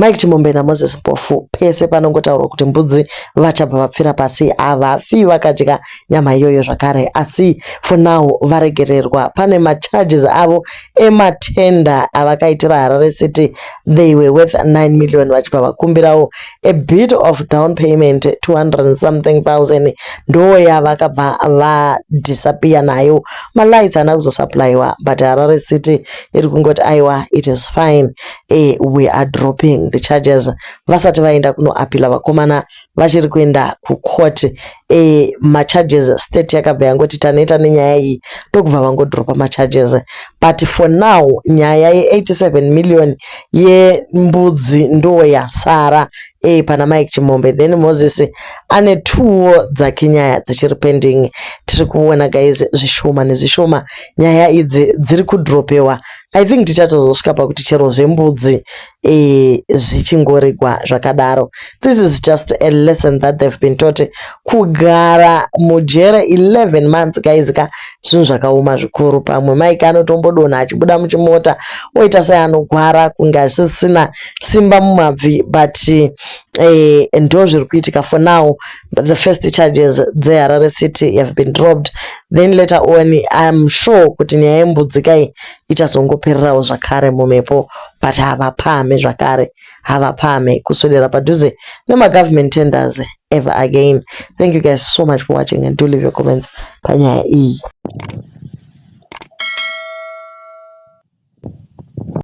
Mike Chimombe naMoses Mpofu pese panongotaurwa kuti mbudzi vachabva vapfira pasi havafi vakadya nyama iyoyo zvakare, asi for now varegererwa. Pane macharges avo ematenda avakaitira Harare City, they were worth 9 million vachibva vakumbirawo a bit of down payment 200 and something thousand ndo yavakabva vadisappear nayo. Malights haana kuzosupplywa but Harare City iri kungoti aiwa it is fine, we are dropping the charges. Vasati vaenda kunoapila vakomana vachiri kuenda kucourt, macharges state yakabva yangoti taneta nenyaya iyi ndokubva vangodropa macharges, but for now nyaya ye87 million yembudzi ndo yasara pana Mike Chimombe. Then Moses ane 2 dzake nyaya dzichiri pending. Tiri kuona guys zvishoma nezvishoma nyaya idzi dziri kudropewa. I think tichatozosvika pakuti chero zvembudzi zvichingoregwa zvakadaro. This is just a lesson that they've been taught. Kugara mujere 11 months guys ka zvinhu zvakaoma zvikuru. Pamwe Mike anotombodonha achibuda muchimota oita seanogwara kunge asisina simba mumabvi, but ndo zviri kuitika. For now the first charges dzeHarare City have been dropped, then later on I'm sure kuti nyaya yembudzi kai ichazongopererawo zvakare mumepo, but havapame zvakare, havapame kuswedera padhuze nema-government tenders ever again. Thank you guys so much for watching and do leave your comments panyaya iyi.